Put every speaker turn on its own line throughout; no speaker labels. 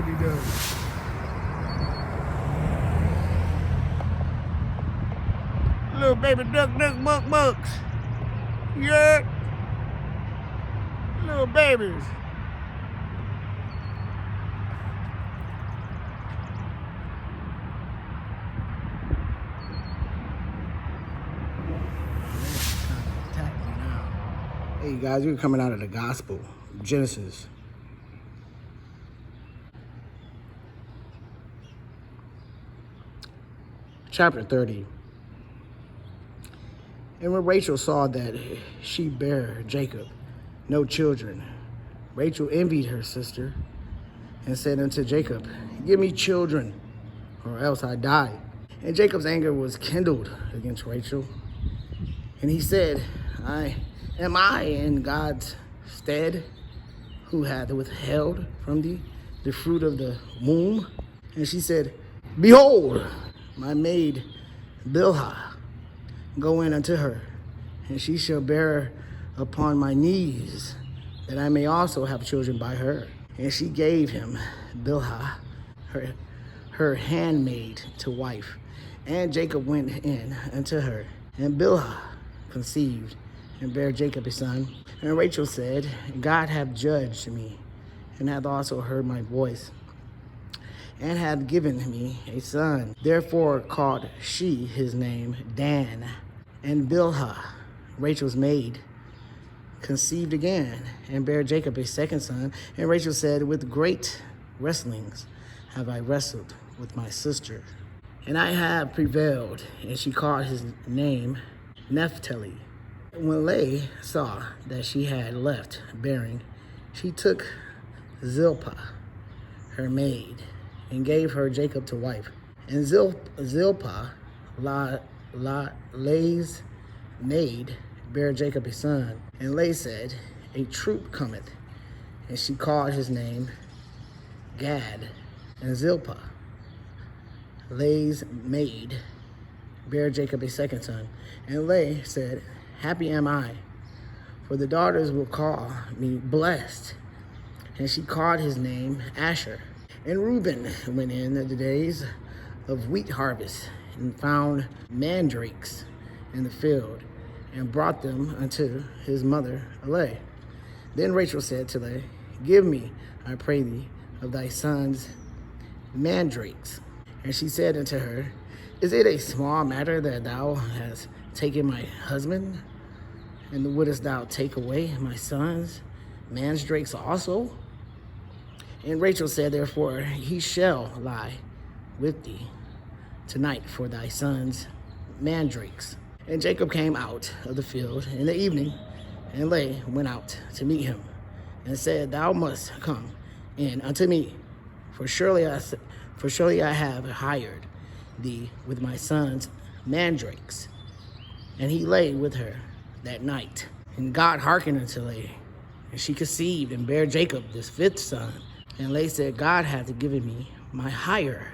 baby does. Little baby duck muck mucks. Yeah. Little babies. Hey guys, we're coming out of the gospel, Genesis. Chapter 30. And when Rachel saw that she bare Jacob no children, Rachel envied her sister and said unto Jacob, give me children, or else I die. And Jacob's anger was kindled against Rachel. And he said, Am I in God's stead, who hath withheld from thee the fruit of the womb? And she said, behold, my maid Bilhah, go in unto her, and she shall bear upon my knees, that I may also have children by her. And she gave him Bilhah, her handmaid, to wife. And Jacob went in unto her, and Bilhah conceived, and bare Jacob a son. And Rachel said, God hath judged me, and hath also heard my voice, and hath given me a son. Therefore called she his name Dan. And Bilhah, Rachel's maid, conceived again, and bare Jacob a second son. And Rachel said, with great wrestlings have I wrestled with my sister, and I have prevailed. And she called his name Naphtali. When Leah saw that she had left bearing, she took Zilpah, her maid, and gave her Jacob to wife. And Zilpah, Leah's maid, bare Jacob a son. And Leah said, a troop cometh. And she called his name Gad. And Zilpah, Leah's maid, bare Jacob a second son. And Leah said, happy am I, for the daughters will call me blessed. And she called his name Asher. And Reuben went in the days of wheat harvest, and found mandrakes in the field, and brought them unto his mother Leah. Then Rachel said to Leah, give me, I pray thee, of thy sons mandrakes. And she said unto her, is it a small matter that thou hast taken my husband? And wouldest thou take away my sons mandrakes also? And Rachel said, therefore he shall lie with thee tonight for thy sons mandrakes. And Jacob came out of the field in the evening, and Leah went out to meet him, and said, thou must come in unto me, for surely I have hired thee with my sons mandrakes. And he lay with her that night. And God hearkened unto Leah, and she conceived, and bare Jacob this fifth son. And Leah said, God hath given me my hire,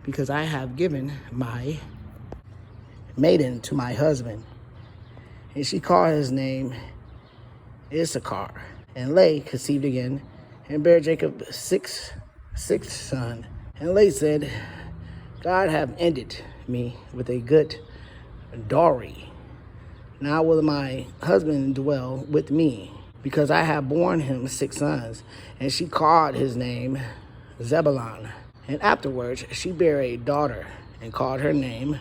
because I have given my maiden to my husband. And she called his name Issachar. And Leah conceived again, and bare Jacob sixth son. And Leah said, God hath ended me with a good dowry. Now will my husband dwell with me, because I have borne him 6 sons. And she called his name Zebulun. And afterwards she bare a daughter, and called her name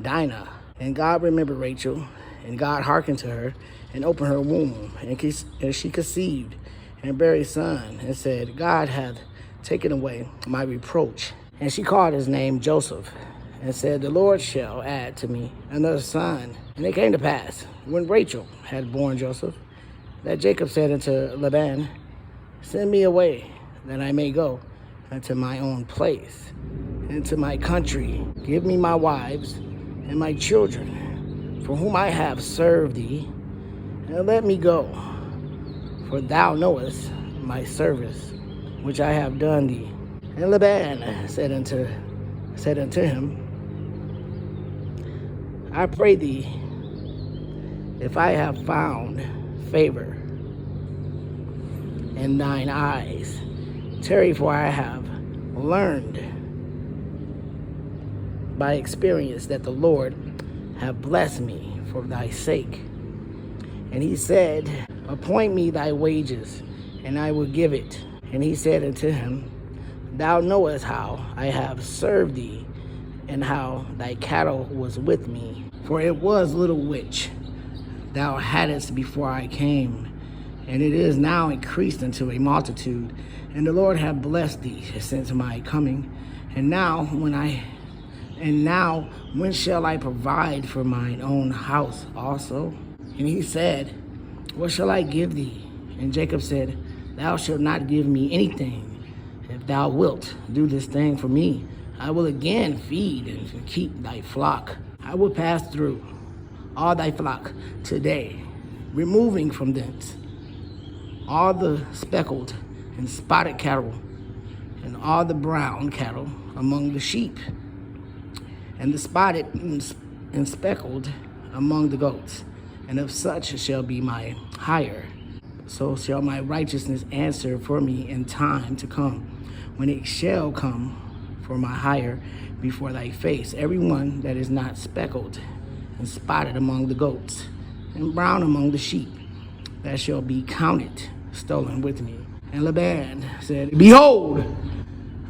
Dinah. And God remembered Rachel, and God hearkened to her, and opened her womb, and she conceived, and bare a son, and said, God hath taken away my reproach. And she called his name Joseph, and said, the Lord shall add to me another son. And it came to pass, when Rachel had borne Joseph, that Jacob said unto Laban, send me away, that I may go unto my own place, and to my country. Give me my wives and my children, for whom I have served thee, and let me go. For thou knowest my service, which I have done thee. And Laban said unto him, I pray thee, if I have found favor in thine eyes, Tarry, for I have learned by experience that the Lord have blessed me for thy sake. And he said, appoint me thy wages, and I will give it. And he said unto him, thou knowest how I have served thee, and how thy cattle was with me. For it was little which thou hadst before I came, and it is now increased unto a multitude. And the Lord hath blessed thee since my coming. And now when shall I provide for mine own house also? And he said, what shall I give thee? And Jacob said, thou shalt not give me anything. If thou wilt do this thing for me, I will again feed and keep thy flock. I will pass through all thy flock today, removing from thence all the speckled and spotted cattle, and all the brown cattle among the sheep, and the spotted and speckled among the goats. And of such shall be my hire. So shall my righteousness answer for me in time to come, when it shall come for my hire before thy face. Everyone that is not speckled and spotted among the goats, and brown among the sheep, that shall be counted stolen with me. And Laban said, behold,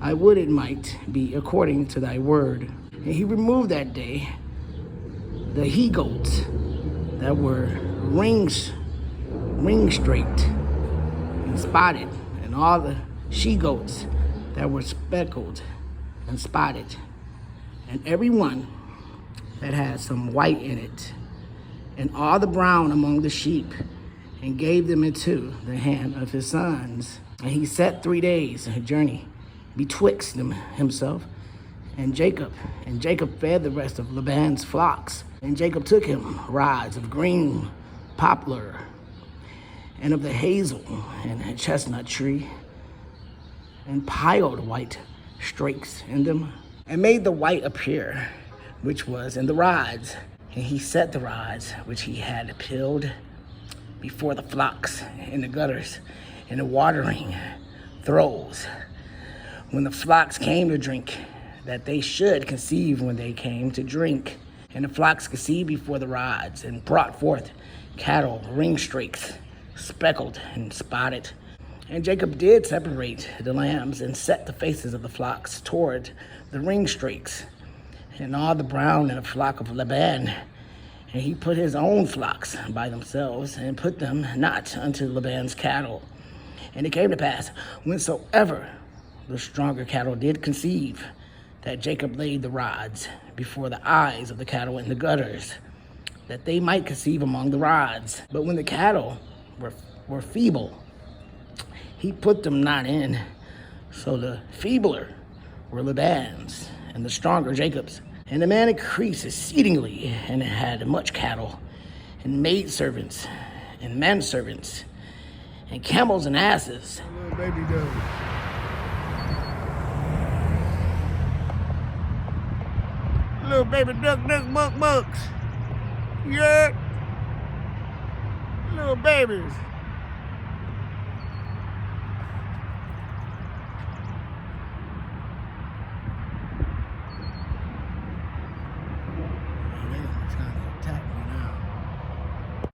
I would it might be according to thy word. And he removed that day the he-goats that were ring straight and spotted, and all the she-goats that were speckled and spotted, and every one that had some white in it, and all the brown among the sheep, and gave them into the hand of his sons. And he set 3 days a journey betwixt them himself and Jacob. And Jacob fed the rest of Laban's flocks. And Jacob took him rods of green poplar, and of the hazel and chestnut tree, and piled white strakes in them, and made the white appear which was in the rods. And he set the rods which he had peeled before the flocks in the gutters, in the watering throws, when the flocks came to drink, that they should conceive when they came to drink. And the flocks conceived before the rods, and brought forth cattle, ring strakes, speckled and spotted. And Jacob did separate the lambs, and set the faces of the flocks toward the ring strakes, and all the brown in the flock of Laban. And he put his own flocks by themselves, and put them not unto Laban's cattle. And it came to pass, whensoever the stronger cattle did conceive, that Jacob laid the rods before the eyes of the cattle in the gutters, that they might conceive among the rods. But when the cattle were feeble, he put them not in. So the feebler were Laban's, and the stronger Jacob's. And the man increased exceedingly, and had much cattle, and maidservants, and manservants, and camels and asses.
Little baby dog. Little baby duck, bucks. Yeah. Little babies.